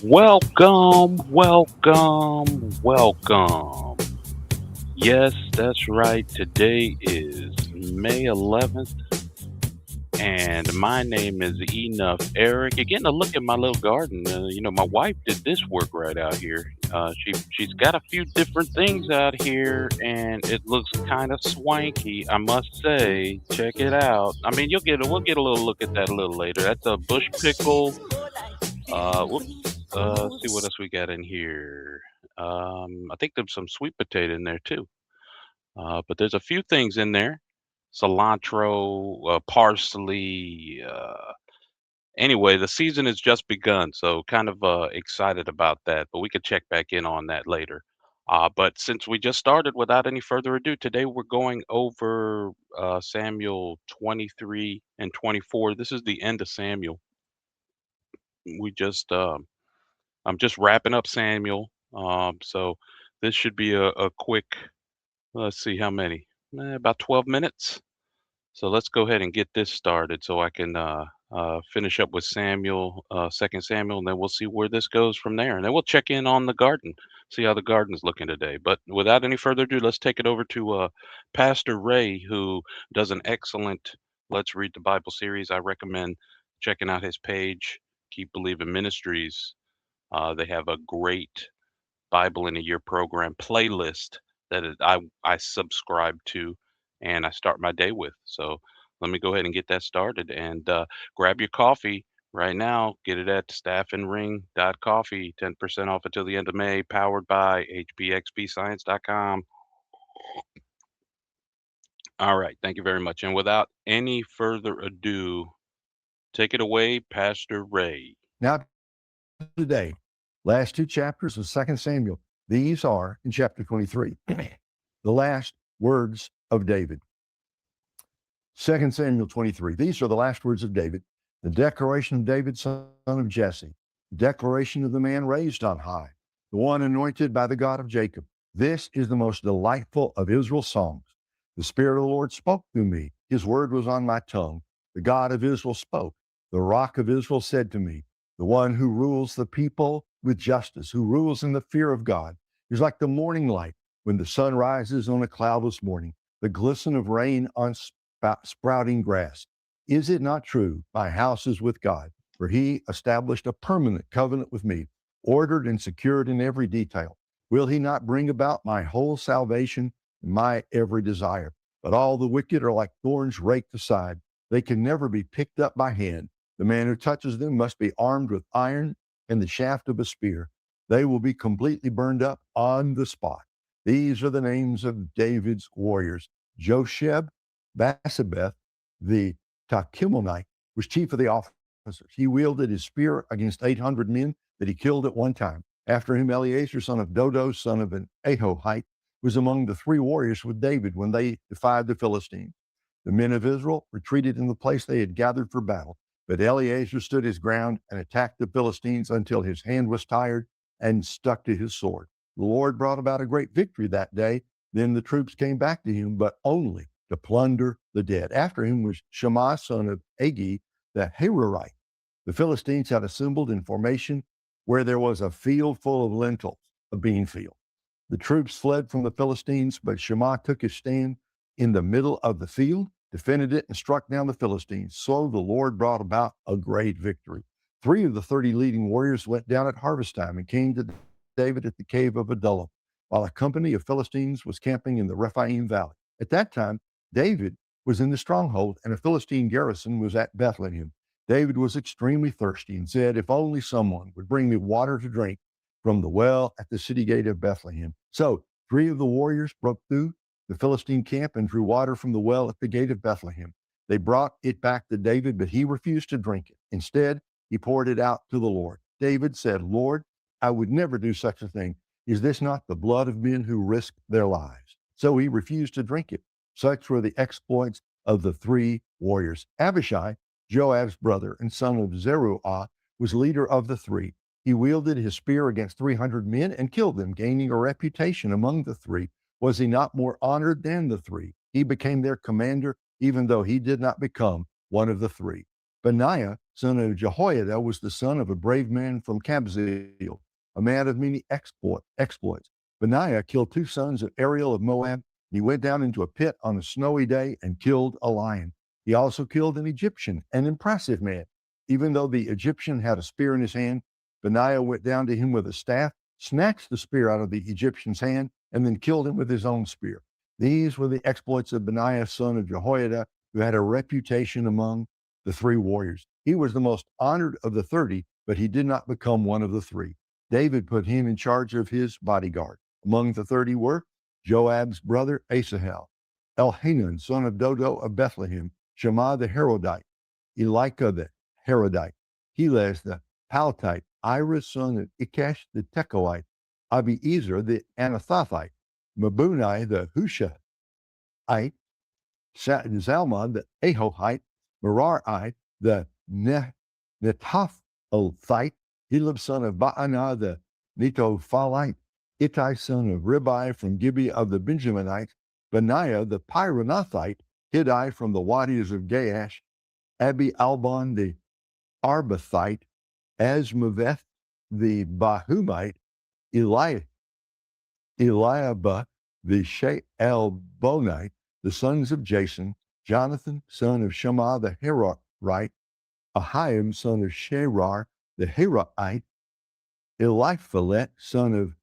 Welcome. Yes, that's right. Today is May 11th, and my name is EnoughEric. You're getting a look at my little garden. My wife did this work right out here. She's got a few different things out here, and it looks kind of swanky, I must say. Check it out. I mean, we'll get a little look at that a little later. That's a bush pickle. Whoops. See what else we got in here. I think there's some sweet potato in there too. But there's a few things in there. Cilantro, parsley. Anyway, the season has just begun, so kind of excited about that. But we could check back in on that later. But since we just started, without any further ado, today we're going over Samuel 23 and 24. This is the end of Samuel. We just I'm just wrapping up Samuel. So this should be a quick, let's see how many, about 12 minutes. So let's go ahead and get this started so I can finish up with Samuel, 2nd Samuel, and then we'll see where this goes from there. And then we'll check in on the garden, see how the garden's looking today. But without any further ado, let's take it over to Pastor Ray, who does an excellent Let's Read the Bible series. I recommend checking out his page, Keep Believing Ministries. They have a great Bible in a Year program playlist that I subscribe to and I start my day with. So let me go ahead and get that started and grab your coffee right now. Get it at staffandring.coffee, 10% off until the end of May, powered by hbxbscience.com. All right, thank you very much. And without any further ado, take it away, Pastor Ray. Now, today, last two chapters of 2 Samuel. These are in chapter 23, the last words of David. 2 Samuel 23. These are the last words of David, the declaration of David, son of Jesse, declaration of the man raised on high, the one anointed by the God of Jacob. This is the most delightful of Israel's songs. The Spirit of the Lord spoke through me. His word was on my tongue. The God of Israel spoke. The Rock of Israel said to me, the one who rules the people with justice, who rules in the fear of God, is like the morning light when the sun rises on a cloudless morning, the glisten of rain on sprouting grass. Is it not true? My house is with God, for he established a permanent covenant with me, ordered and secured in every detail. Will he not bring about my whole salvation and my every desire? But all the wicked are like thorns raked aside. They can never be picked up by hand. The man who touches them must be armed with iron and the shaft of a spear. They will be completely burned up on the spot. These are the names of David's warriors. Josheb, Basabeth, the Tachimonite, was chief of the officers. He wielded his spear against 800 men that he killed at one time. After him, Eleazar, son of Dodo, son of an Ahohite, was among the three warriors with David when they defied the Philistines. The men of Israel retreated in the place they had gathered for battle. But Eleazar stood his ground and attacked the Philistines until his hand was tired and stuck to his sword. The Lord brought about a great victory that day. Then the troops came back to him, but only to plunder the dead. After him was Shammah, son of Agi, the Hararite. The Philistines had assembled in formation where there was a field full of lentils, a bean field. The troops fled from the Philistines, but Shammah took his stand in the middle of the field, defended it, and struck down the Philistines. So the Lord brought about a great victory. 3 of the 30 leading warriors went down at harvest time and came to David at the cave of Adullam, while a company of Philistines was camping in the Rephaim valley. At that time, David was in the stronghold, and a Philistine garrison was at Bethlehem. David was extremely thirsty and said, if only someone would bring me water to drink from the well at the city gate of Bethlehem. So 3 of the warriors broke through the Philistine camp and drew water from the well at the gate of Bethlehem. They brought it back to David, but he refused to drink it. Instead, he poured it out to the Lord. David said, Lord, I would never do such a thing. Is this not the blood of men who risked their lives? So he refused to drink it. Such were the exploits of the 3 warriors. Abishai, Joab's brother and son of Zeruiah, was leader of the 3. He wielded his spear against 300 men and killed them, gaining a reputation among the 3. Was he not more honored than the 3? He became their commander, even though he did not become one of the 3. Benaiah, son of Jehoiada, was the son of a brave man from Kabzeel, a man of many exploits. Benaiah killed 2 sons of Ariel of Moab. He went down into a pit on a snowy day and killed a lion. He also killed an Egyptian, an impressive man. Even though the Egyptian had a spear in his hand, Benaiah went down to him with a staff, snatched the spear out of the Egyptian's hand, and then killed him with his own spear. These were the exploits of Benaiah, son of Jehoiada, who had a reputation among the 3 warriors. He was the most honored of the 30, but he did not become one of the 3. David put him in charge of his bodyguard. Among the 30 were Joab's brother Asahel, Elhanan, son of Dodo of Bethlehem, Shammah the Harodite, Elika the Harodite, Helez the Paltite, Ira, son of Ikesh the Tekoite, Abiezer the Anathothite, Mabunai the Hushaite, Zalmon the Ahohite, Merari the Netophathite, Helab, son of Baanah the Netophalite, Ittai, son of Ribai from Gibeah of the Benjaminites, Benaiah the Pyronathite, Hiddai from the wadis of Gaash, Abi Albon the Arbathite, Asmaveth the Bahumite, Eliabah the Shealbonite, the sons of Jason, Jonathan, son of Shammah the Herorite, Ahiam, son of Sherar the Herite, Eliphalet, son of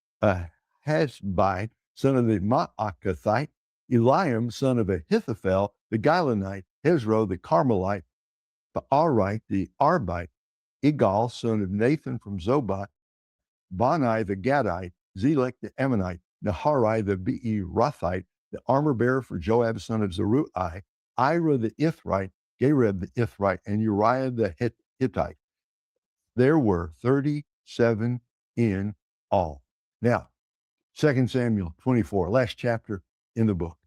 Ahasbai, son of the Maakathite, Eliam, son of Ahithophel, the Gilonite, Hezro, the Carmelite, Baarite, the Arbite, Igal, son of Nathan from Zobah, Bani, the Gadite, Zelek, the Ammonite, Naharai, the Beerothite, the armor bearer for Joab, son of Zeruiah, Ira, the Ithrite, Gareb, the Ithrite, and Uriah, the Hittite. There were 37 in all. Now, 2 Samuel 24, last chapter in the book.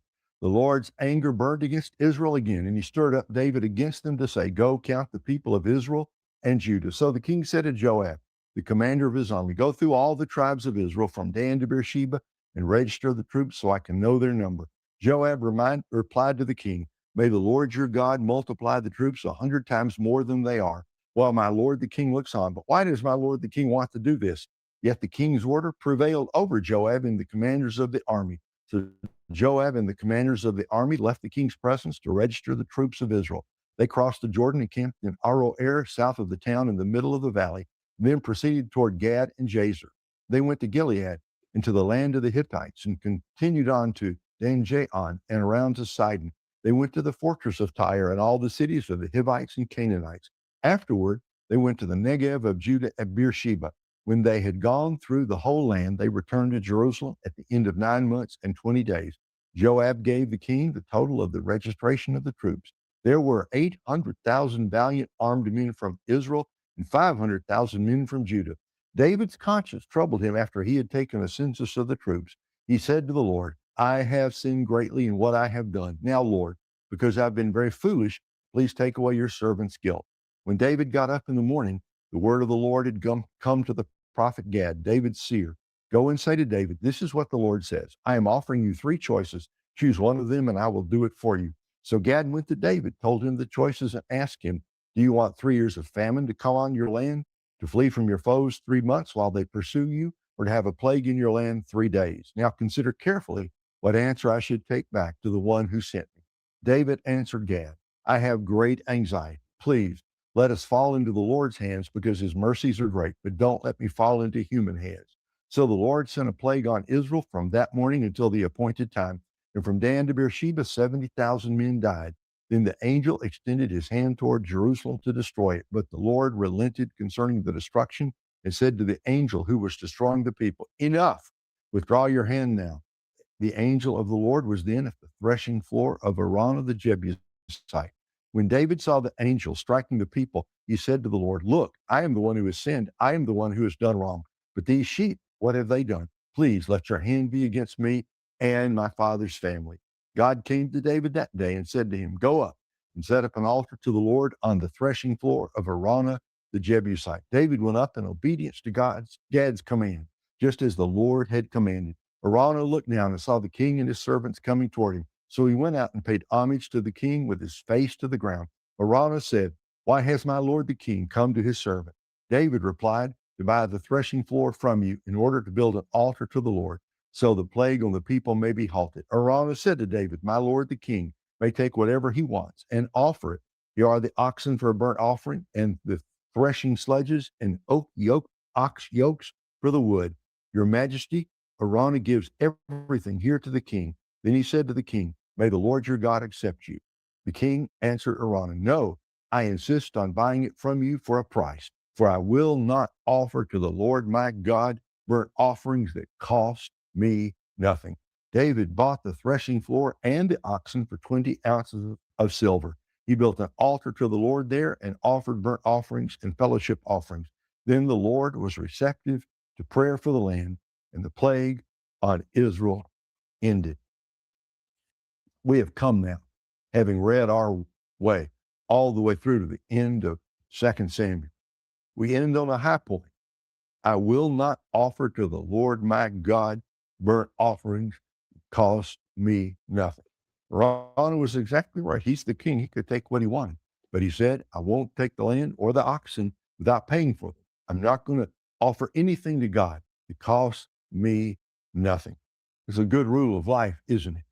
The Lord's anger burned against Israel again, and he stirred up David against them to say, "Go count the people of Israel and Judah." So the king said to Joab, the commander of his army, "Go through all the tribes of Israel from Dan to Beersheba and register the troops so I can know their number." Joab replied to the king, "May the Lord your God multiply the troops 100 times more than they are, while my lord the king looks on. But why does my lord the king want to do this?" Yet the king's order prevailed over Joab and the commanders of the army. So Joab and the commanders of the army left the king's presence to register the troops of Israel. They crossed the Jordan and camped in Aroer, south of the town in the middle of the valley, then proceeded toward Gad and Jazer. They went to Gilead and to the land of the Hittites and continued on to Dan-Jaon and around to Sidon. They went to the fortress of Tyre and all the cities of the Hivites and Canaanites. Afterward, they went to the Negev of Judah at Beersheba. When they had gone through the whole land, they returned to Jerusalem at the end of 9 months and 20 days. Joab gave the king the total of the registration of the troops. There were 800,000 valiant armed men from Israel and 500,000 men from Judah. David's conscience troubled him after he had taken a census of the troops. He said to the Lord, "I have sinned greatly in what I have done. Now, Lord, because I've been very foolish, please take away your servant's guilt." When David got up in the morning, the word of the Lord had come to the prophet Gad, David's seer. "Go and say to David, this is what the Lord says. I am offering you 3 choices. Choose one of them and I will do it for you." So Gad went to David, told him the choices, and asked him, "Do you want 3 years of famine to come on your land, to flee from your foes 3 months while they pursue you, or to have a plague in your land 3 days? Now consider carefully what answer I should take back to the one who sent me." David answered Gad, "I have great anxiety. Please, let us fall into the Lord's hands because his mercies are great, but don't let me fall into human hands." So the Lord sent a plague on Israel from that morning until the appointed time. And from Dan to Beersheba, 70,000 men died. Then the angel extended his hand toward Jerusalem to destroy it. But the Lord relented concerning the destruction and said to the angel who was destroying the people, "Enough, withdraw your hand now." The angel of the Lord was then at the threshing floor of Araunah the Jebusite. When David saw the angel striking the people, he said to the Lord, "Look, I am the one who has sinned. I am the one who has done wrong. But these sheep, what have they done? Please let your hand be against me and my father's family." God came to David that day and said to him, "Go up and set up an altar to the Lord on the threshing floor of Araunah the Jebusite." David went up in obedience to Gad's command, just as the Lord had commanded. Araunah looked down and saw the king and his servants coming toward him. So he went out and paid homage to the king with his face to the ground. Araunah said, Why has my lord the king come to his servant? David replied, to buy the threshing floor from you in order to build an altar to the Lord, so the plague on the people may be halted. Araunah said to David, my lord the king may take whatever he wants and offer it. Here are the oxen for a burnt offering, and the threshing sledges and ox yokes for the wood. Your majesty, Araunah gives everything here to the king. Then he said to the king, may the Lord your God accept you. The king answered Araunah, no, I insist on buying it from you for a price, for I will not offer to the Lord my God burnt offerings that cost me nothing. David bought the threshing floor and the oxen for 20 ounces of silver. He built an altar to the Lord there and offered burnt offerings and fellowship offerings. Then the Lord was receptive to prayer for the land, and the plague on Israel ended. We have come now, having read our way all the way through to the end of 2 Samuel. We end on a high point. I will not offer to the Lord my God burnt offerings cost me nothing. Ron was exactly right. He's the king. He could take what he wanted. But he said, I won't take the land or the oxen without paying for them. I'm not going to offer anything to God that costs me nothing. It's a good rule of life, isn't it?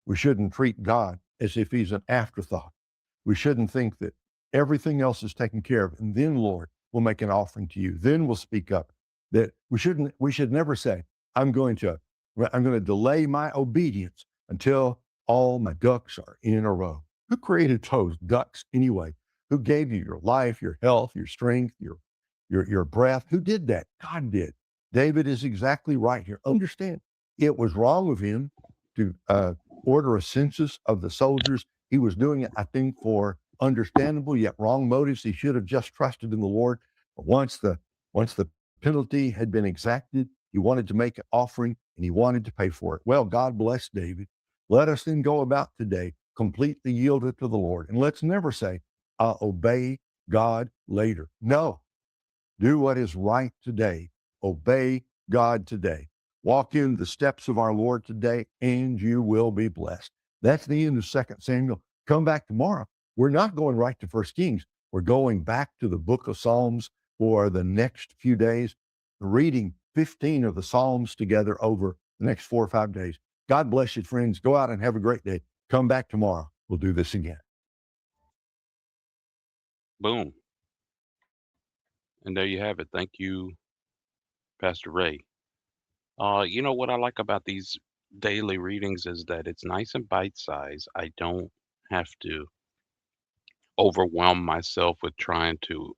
We shouldn't treat God as if he's an afterthought. We shouldn't think that everything else is taken care of, and then, Lord, we'll make an offering to you. Then we'll speak up. That we should never say, I'm going to delay my obedience until all my ducks are in a row. Who created those ducks anyway? Who gave you your life, your health, your strength, your breath? Who did that? God did. David is exactly right here. Understand, it was wrong of him to order a census of the soldiers. He was doing it, I think, for understandable yet wrong motives. He should have just trusted in the Lord. But once the penalty had been exacted, he wanted to make an offering and he wanted to pay for it. Well, God bless David. Let us then go about today completely yielded to the Lord. And let's never say, I'll obey God later. No, do what is right today. Obey God today. Walk in the steps of our Lord today, and you will be blessed. That's the end of 2 Samuel. Come back tomorrow. We're not going right to 1 Kings. We're going back to the book of Psalms for the next few days, reading 15 of the Psalms together over the next 4 or 5 days. God bless you, friends. Go out and have a great day. Come back tomorrow. We'll do this again. Boom. And there you have it. Thank you, Pastor Ray. You know what I like about these daily readings is that it's nice and bite sized. I don't have to overwhelm myself with trying to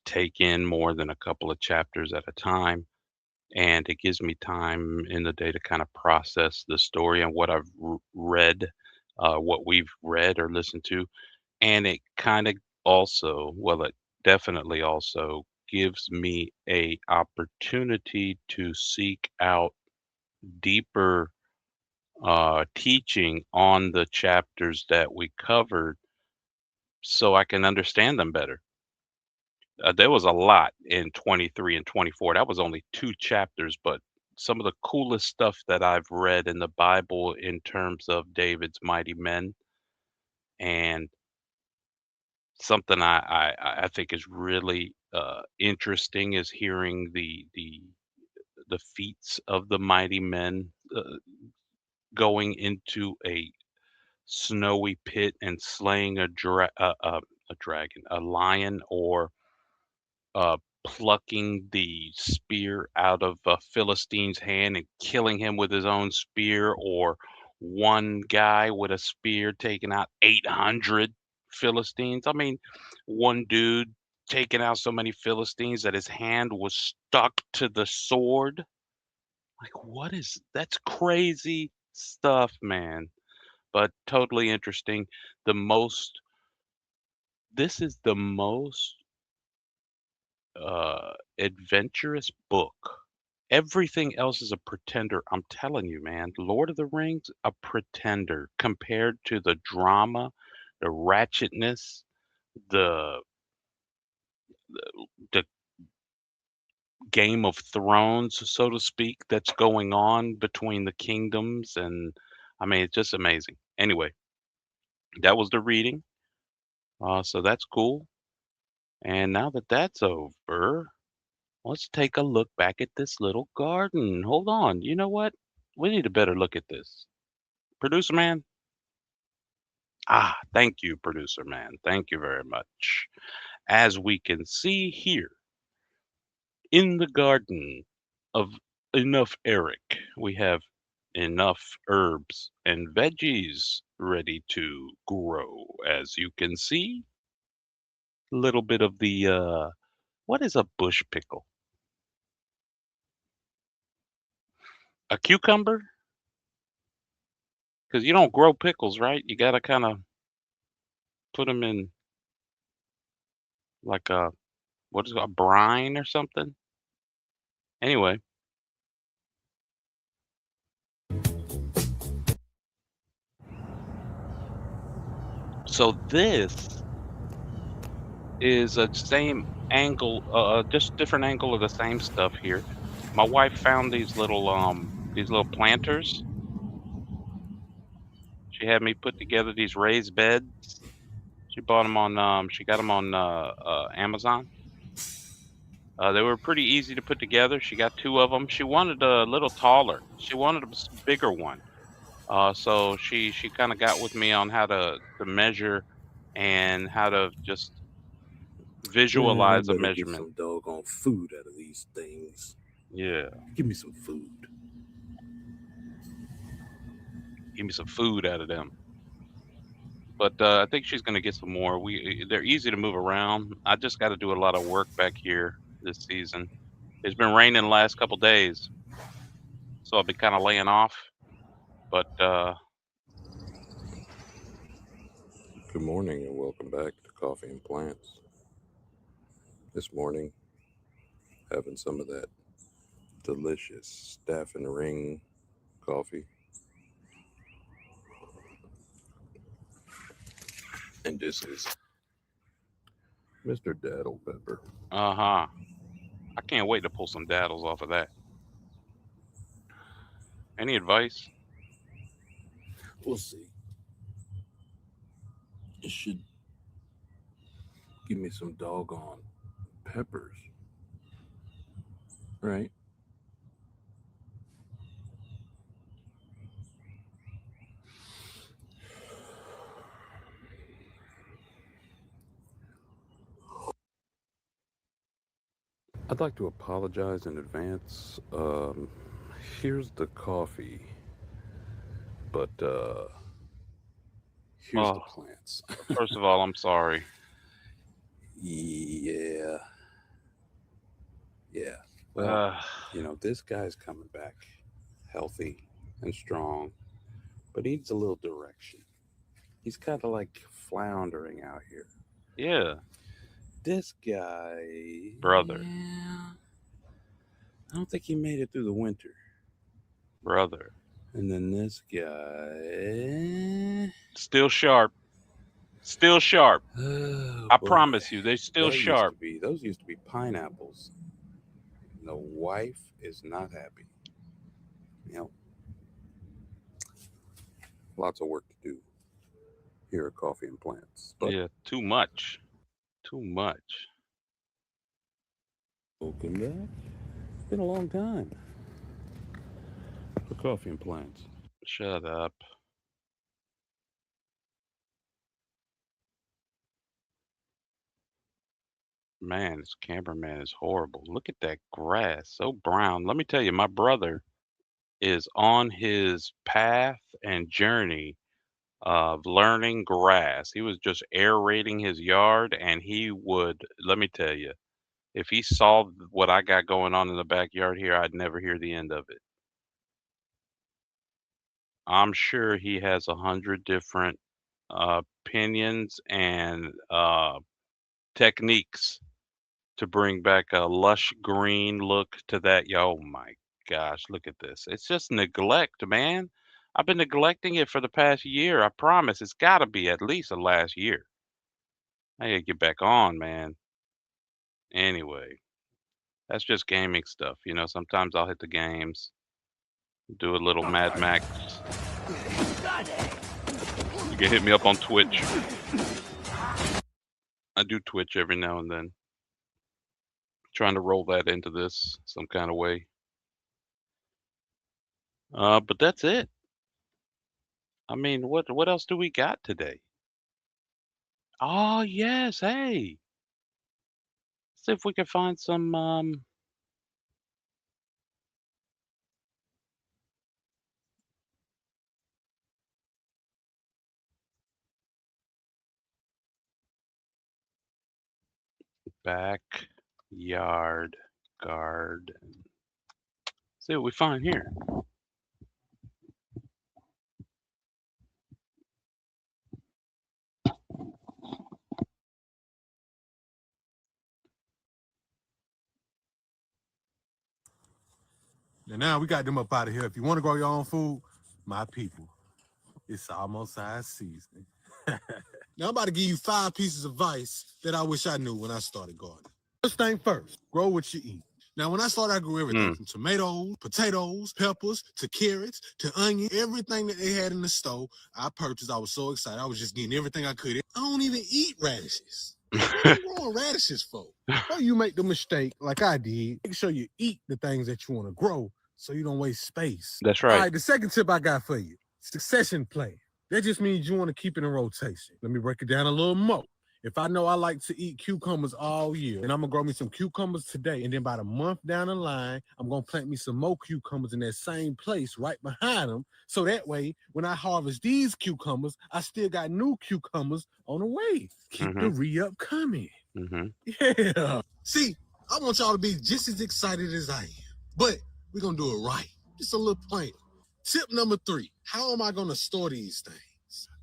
take in more than a couple of chapters at a time. And it gives me time in the day to kind of process the story and what I've read, what we've read or listened to. And it kind of also, well, it definitely also gives me a opportunity to seek out deeper teaching on the chapters that we covered so I can understand them better. There was a lot in 23 and 24. That was only 2 chapters, but some of the coolest stuff that I've read in the Bible in terms of David's mighty men, and something I think is really interesting is hearing the feats of the mighty men going into a snowy pit and slaying a dragon, a lion, or uh, plucking the spear out of a Philistine's hand and killing him with his own spear, or one guy with a spear taking out 800 Philistines. I mean, one dude taking out so many Philistines that his hand was stuck to the sword. Like, what is that's crazy stuff, man. But totally interesting. The most, this is the most adventurous book. Everything else is a pretender. I'm telling you, man. Lord of the Rings, a pretender compared to the drama, the ratchetness, the the Game of Thrones, so to speak, that's going on between the kingdoms, and I mean, it's just amazing. Anyway, that was the reading. So that's cool. And now that that's over, let's take a look back at this little garden. Hold on. You know what? We need a better look at this. Producer man? Ah, thank you, producer man. Thank you very much. As we can see here in the garden of EnoughEric, we have enough herbs and veggies ready to grow. As you can see, a little bit of the what is a bush pickle? A cucumber? Because you don't grow pickles, right? You got to kind of put them in like a what is it, a brine or something. Anyway, so this is a same angle, just different angle of the same stuff here. My wife found these little planters. She had me put together these raised beds. She got them on Amazon. They were pretty easy to put together. She got two of them. She wanted a little taller. She wanted a bigger one. So she kind of got with me on how to measure and how to just Man, I visualize a better get measurement. some doggone food out of these things. Yeah, Give me some food. give me some food out of them. But I think she's gonna get some more. They're easy to move around. I just got to do a lot of work back here this season. It's been raining the last couple days, so I'll be kind of laying off. But Good morning and welcome back to Coffee and Plants. This morning, having some of that delicious staff and ring coffee. And this is Mr. Daddle Pepper. I can't wait to pull some daddles off of that. Any advice? We'll see. It should give me some doggone peppers. Right? I'd like to apologize in advance. Here's the coffee, but here's the Oh, plants. first of all, I'm sorry. Yeah. Well, Uh, this guy's coming back healthy and strong, but he needs a little direction. He's kind of like floundering out here. yeah, This guy, brother, yeah, I don't think he made it through the winter. brother, And then this guy, still sharp, still sharp. oh I boy, promise you, they're still sharp. those used to be pineapples. And the wife is not happy. You know, lots of work to do here at Coffee and Plants. But Yeah, too much, too much. welcome back. It's been a long time for Coffee and Plants. Shut up. Man, this cameraman is horrible. Look at that grass, so brown. Let me tell you, my brother is on his path and journey of learning grass. He was just aerating his yard, and he would, let me tell you, if he saw what I got going on in the backyard here, I'd never hear the end of it. I'm sure he has 100 different opinions and techniques to bring back a lush green look to that. Oh my gosh, look at this. It's just neglect, man. I've been neglecting it for the past year. I promise. It's got to be at least the last year. I gotta get back on, man. Anyway, that's just gaming stuff. Sometimes I'll hit the games, do a little Mad Max. You can hit me up on Twitch. I do Twitch every now and then. Trying to roll that into this some kind of way. But that's it. I mean, what else do we got today? Oh yes, hey. See if we can find some backyard garden. See what we find here. Now we got them up out of here. If you want to grow your own food, my people, it's almost size season. Now I'm about to give you 5 pieces of advice that I wish I knew when I started gardening. First thing first, grow what you eat. Now, when I started, I grew everything from tomatoes, potatoes, peppers, to carrots, to onion, everything that they had in the store, I purchased. I was so excited. I was just getting everything I could. I don't even eat radishes. What are you growing radishes for? Before you make the mistake, like I did, make sure you eat the things that you want to grow so you don't waste space. That's All right. right, the second tip I got for you, succession plan. That just means you want to keep it in rotation. Let me break it down a little more. If I know I like to eat cucumbers all year, and I'm gonna grow me some cucumbers today, and then about a month down the line, I'm gonna plant me some more cucumbers in that same place right behind them. So that way, when I harvest these cucumbers, I still got new cucumbers on the way. Keep the re-up coming. Yeah. See, I want y'all to be just as excited as I am, but we're gonna do it right. Just a little plan. Tip number 3, how am I gonna store these things?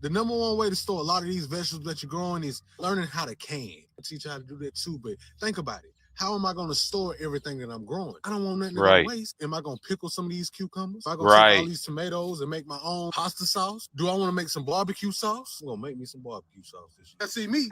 The number one way to store a lot of these vegetables that you're growing is learning how to can. I teach you how to do that too, but think about it. How am I going to store everything that I'm growing? I don't want nothing to go to waste. Am I going to pickle some of these cucumbers? Am I going to take all these tomatoes and make my own pasta sauce? Do I want to make some barbecue sauce? I'm going to make me some barbecue sauce this year. Now, see, me,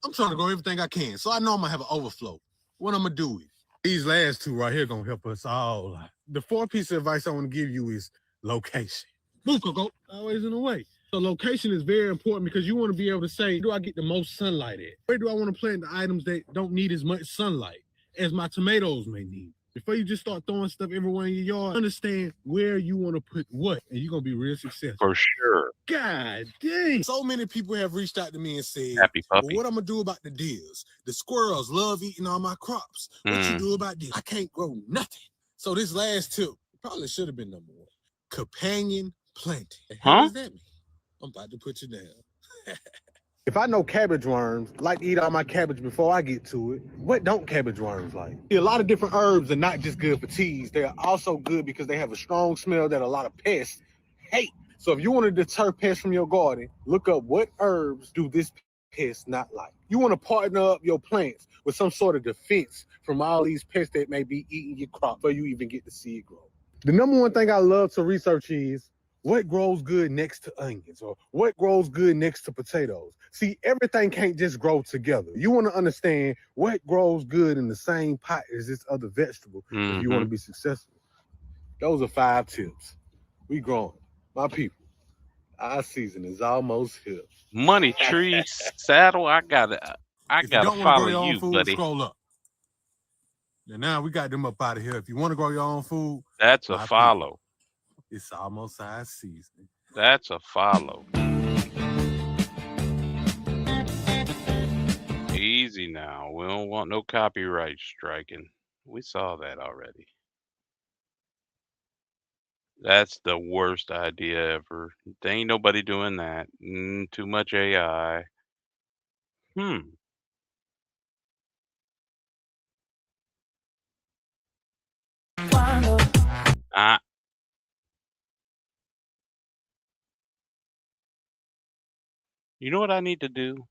I'm trying to grow everything I can, so I know I'm going to have an overflow. What I'm going to do is, these last 2 right here going to help us all. The 4th piece of advice I want to give you is location. Move, Coco. Always in the way. So location is very important because you want to be able to say, do I get the most sunlight at? Where do I want to plant the items that don't need as much sunlight as my tomatoes may need? Before you just start throwing stuff everywhere in your yard, understand where you want to put what, and you're going to be real successful. For sure. God dang. So many people have reached out to me and said, Happy puppy. well, what I'm going to do about the deers? The squirrels love eating all my crops. What you do about this? I can't grow nothing. So this last tip probably should have been number 1. Companion planting. What does that mean? I'm about to put you down. If I know cabbage worms like to eat all my cabbage before I get to it, what don't cabbage worms like? A lot of different herbs are not just good for teas. They're also good because they have a strong smell that a lot of pests hate. So if you want to deter pests from your garden, look up what herbs do this pest not like. You want to partner up your plants with some sort of defense from all these pests that may be eating your crop before you even get to see it grow. The number one thing I love to research is what grows good next to onions or what grows good next to potatoes. See, everything can't just grow together. You want to understand what grows good in the same pot as this other vegetable if you want to be successful. Those are 5 tips. We growing. My people, our season is almost here. Money Tree Saddle, I gotta If you don't want to follow grow your own you, food, buddy. scroll up. Now we got them up out of here. If you want to grow your own food, That's a my follow. people, it's almost size season. That's a follow. Easy now. We don't want no copyright striking. We saw that already. That's the worst idea ever. There ain't nobody doing that. Too much AI. Ah, you know what I need to do?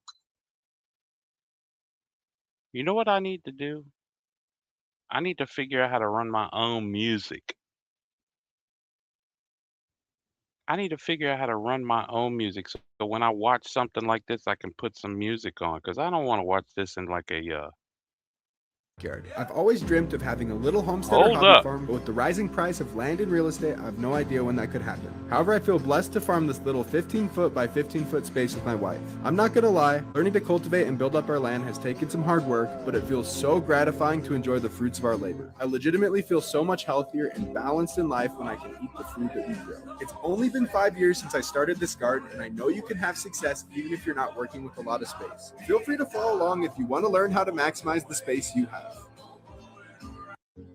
You know what I need to do? I need to figure out how to run my own music. I need to figure out how to run my own music so when I watch something like this, I can put some music on. Cause I don't want to watch this in like a I've always dreamt of having a little homestead or Hold hobby up. farm, but with the rising price of land and real estate, I have no idea when that could happen. However, I feel blessed to farm this little 15-foot by 15-foot space with my wife. I'm not gonna lie, learning to cultivate and build up our land has taken some hard work, but it feels so gratifying to enjoy the fruits of our labor. I legitimately feel so much healthier and balanced in life when I can eat the food that we grow. It's only been 5 years since I started this garden, and I know you can have success even if you're not working with a lot of space. Feel free to follow along if you want to learn how to maximize the space you have.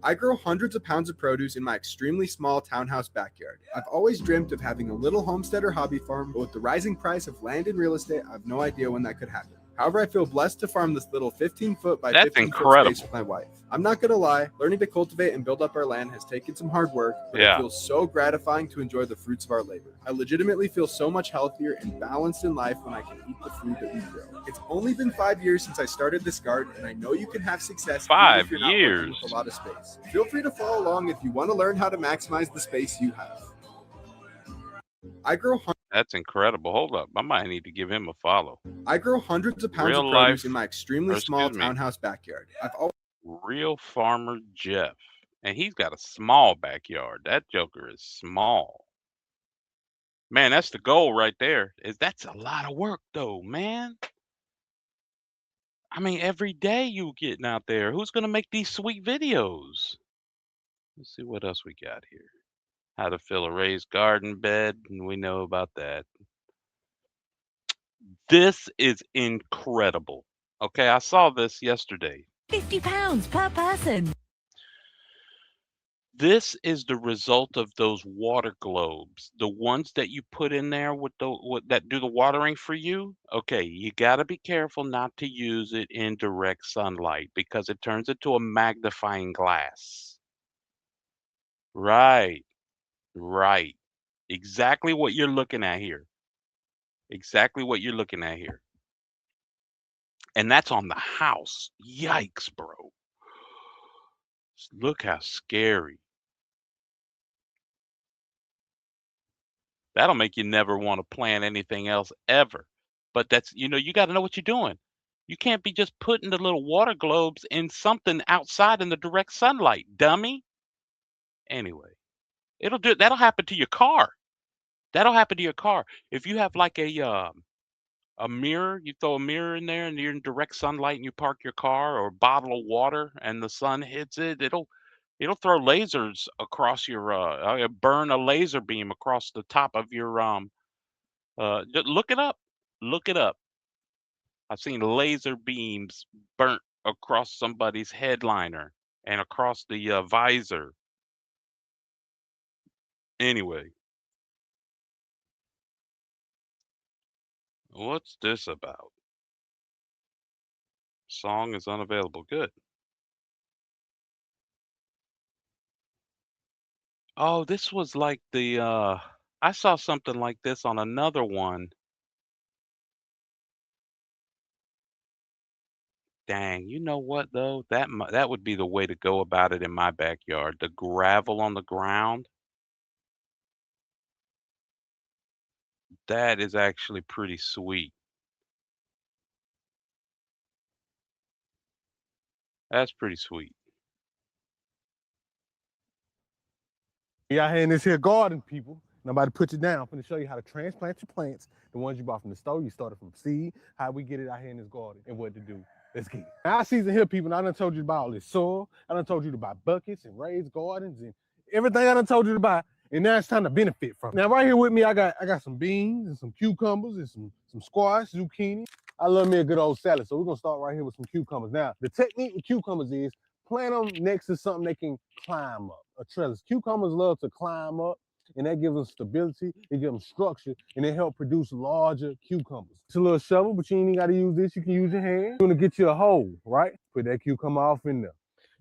I grow hundreds of pounds of produce in my extremely small townhouse backyard. I've always dreamt of having a little homestead or hobby farm, but with the rising price of land and real estate, I have no idea when that could happen. However, I feel blessed to farm this little 15-foot by 15-foot space with my wife. I'm not gonna lie, learning to cultivate and build up our land has taken some hard work, but it feels so gratifying to enjoy the fruits of our labor. I legitimately feel so much healthier and balanced in life when I can eat the food that we grow. It's only been 5 years since I started this garden, and I know you can have success even if you're not working with a lot of space. Feel free to follow along if you want to learn how to maximize the space you have. I grow That's incredible. Hold up. I might need to give him a follow. I grow hundreds of pounds of produce in my extremely small townhouse backyard. Real Farmer Jeff. And he's got a small backyard. That joker is small. Man, that's the goal right there. That's a lot of work though, man. I mean, every day you getting out there. Who's gonna make these sweet videos? Let's see what else we got here. How to fill a raised garden bed, and we know about that. This is incredible. Okay, I saw this yesterday. £50 per person. This is the result of those water globes, the ones that you put in there with that do the watering for you. Okay, you got to be careful not to use it in direct sunlight because it turns into a magnifying glass. Right, right. Exactly what you're looking at here. Exactly what you're looking at here. And that's on the house. Yikes, bro. Look how scary. That'll make you never want to plant anything else ever. But that's, you got to know what you're doing. You can't be just putting the little water globes in something outside in the direct sunlight, dummy. Anyway, that'll happen to your car. That'll happen to your car. If you have like a mirror, you throw a mirror in there and you're in direct sunlight and you park your car or a bottle of water and the sun hits it, it'll throw lasers across your burn a laser beam across the top of your look it up. Look it up. I've seen laser beams burnt across somebody's headliner and across the visor. Anyway, what's this about? Song is unavailable. Good. Oh, this was like I saw something like this on another one. Dang, you know what though? That would be the way to go about it in my backyard. The gravel on the ground. That is actually pretty sweet. That's pretty sweet. Yeah, out here in this here garden, people. Nobody put you down. I'm going to show you how to transplant your plants. The ones you bought from the store, you started from seed, how we get it out here in this garden, and what to do. Let's get it. Our season here, people, I done told you about all this soil. I done told you to buy buckets and raised gardens and everything I done told you to buy. And now it's time to benefit from it. Now, right here with me, I got some beans and some cucumbers and some squash, zucchini. I love me a good old salad. So we're going to start right here with some cucumbers. Now, the technique with cucumbers is plant them next to something they can climb up, a trellis. Cucumbers love to climb up, and that gives them stability, it gives them structure, and it helps produce larger cucumbers. It's a little shovel, but you ain't even got to use this. You can use your hand. You're going to get you a hole, right? Put that cucumber off in there.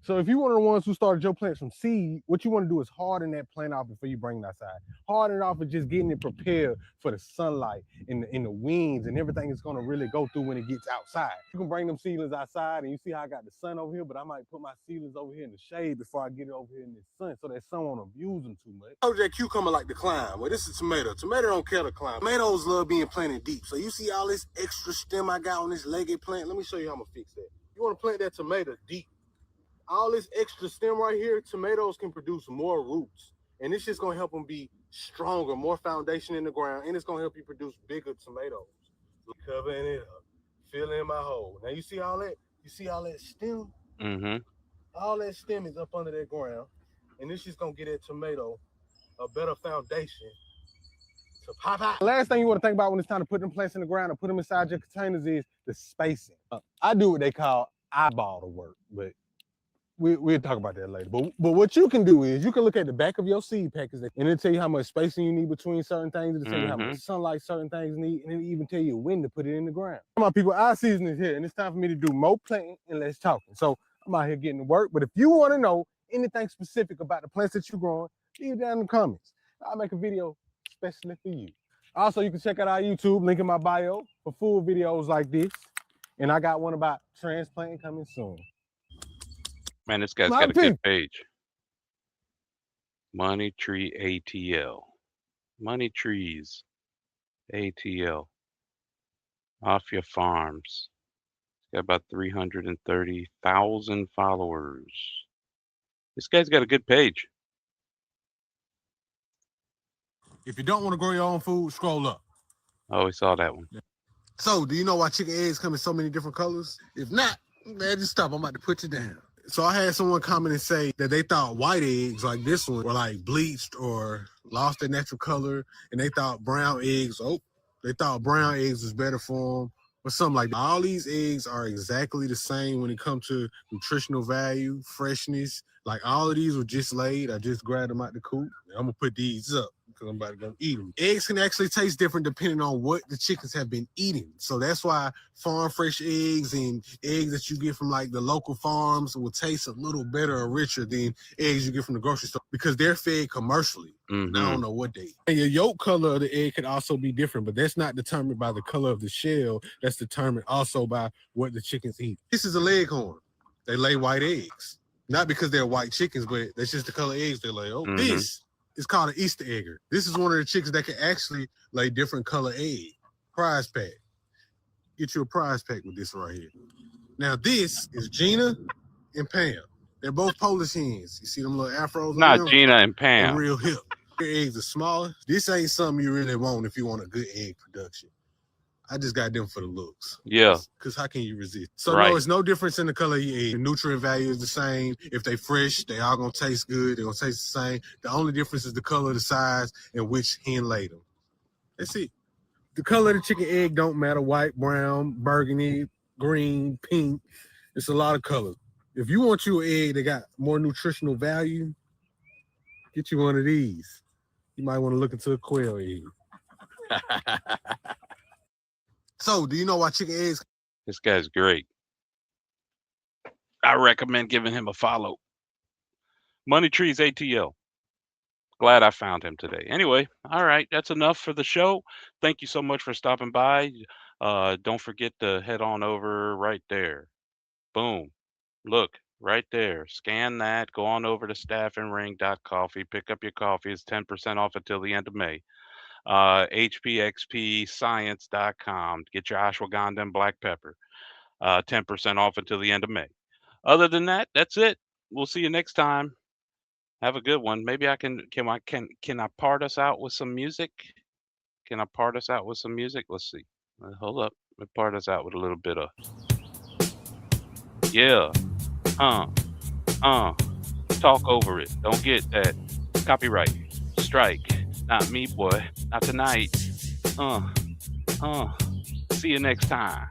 So if you're one of the ones who started your plants from seed, what you want to do is harden that plant off before you bring it outside. Harden it off and just getting it prepared for the sunlight and the winds and everything it's going to really go through when it gets outside. You can bring them seedlings outside and you see how I got the sun over here, but I might put my seedlings over here in the shade before I get it over here in the sun so that sun won't abuse them too much. I told you that cucumber like to climb. Well, this is tomato. Tomato don't care to climb. Tomatoes love being planted deep. So you see all this extra stem I got on this legged plant? Let me show you how I'm going to fix that. You want to plant that tomato deep. all this extra stem right here, tomatoes can produce more roots. And it's just gonna help them be stronger, more foundation in the ground, and it's gonna help you produce bigger tomatoes. Covering it up, filling in my hole. Now you see all that? You see all that stem? Mm-hmm. All that stem is up under that ground, and it's just gonna get that tomato a better foundation to pop out. The last thing you want to think about when it's time to put them plants in the ground or put them inside your containers is the spacing. I do what they call eyeball to work, but we'll talk about that later. But what you can do is you can look at the back of your seed package and it'll tell you how much spacing you need between certain things. It'll tell you how much sunlight certain things need, and it'll even tell you when to put it in the ground. Come on, people, our season is here, and it's time for me to do more planting and less talking. So I'm out here getting to work. But if you want to know anything specific about the plants that you're growing, leave it down in the comments. I'll make a video especially for you. Also, you can check out our YouTube, link in my bio, for full videos like this. And I got one about transplanting coming soon. Man, this guy's got a good page. Money Tree ATL. Money Trees ATL. Off Your Farms. He's got about 330,000 followers. This guy's got a good page. If you don't want to grow your own food, scroll up. Oh, we saw that one. So, do you know why chicken eggs come in so many different colors? If not, man, just stop. I'm about to put you down. So I had someone comment and say that they thought white eggs like this one were like bleached or lost their natural color, and they thought brown eggs, was better for them or something like that. All these eggs are exactly the same when it comes to nutritional value, freshness. Like all of these were just laid. I just grabbed them out the coop. I'm gonna put these up because I'm about to go eat them. Eggs can actually taste different depending on what the chickens have been eating. So that's why farm fresh eggs and eggs that you get from like the local farms will taste a little better or richer than eggs you get from the grocery store because they're fed commercially. Mm-hmm. I don't know what they eat. And your yolk color of the egg could also be different, but that's not determined by the color of the shell. That's determined also by what the chickens eat. This is a leghorn. They lay white eggs. Not because they're white chickens, but that's just the color eggs they lay. Oh, This is called an Easter egger. This is one of the chickens that can actually lay different color egg. Prize pack. Get you a prize pack with this right here. Now this is Gina and Pam. They're both Polish hens. You see them little afros? Not Gina and Pam. They're real hip. Their eggs are smaller. This ain't something you really want if you want a good egg production. I just got them for the looks. Yeah. Because how can you resist? So no, it's no difference in the color you eat. The nutrient value is the same. If they fresh, they all gonna taste good. They're gonna taste the same. The only difference is the color, the size, and which hen laid them. That's it. The color of the chicken egg don't matter. White, brown, burgundy, green, pink. It's a lot of colors. If you want you an egg that got more nutritional value, get you one of these. You might want to look into a quail egg. So, do you know why chicken eggs? This guy's great. I recommend giving him a follow. Money Trees ATL. Glad I found him today. Anyway, all right, that's enough for the show. Thank you so much for stopping by. Don't forget to head on over right there. Boom. Look, right there. Scan that. Go on over to staffandring.coffee. Pick up your coffee. It's 10% off until the end of May. hpxpscience.com. Get your ashwagandha and black pepper. 10% off until the end of May. Other than that, that's it. We'll see you next time. Have a good one. Maybe I can I part us out with some music? Can I part us out with some music? Let's see. Hold up. Let me part us out with a little bit of talk over it. Don't get that copyright strike. Not me, boy. Not tonight. See you next time.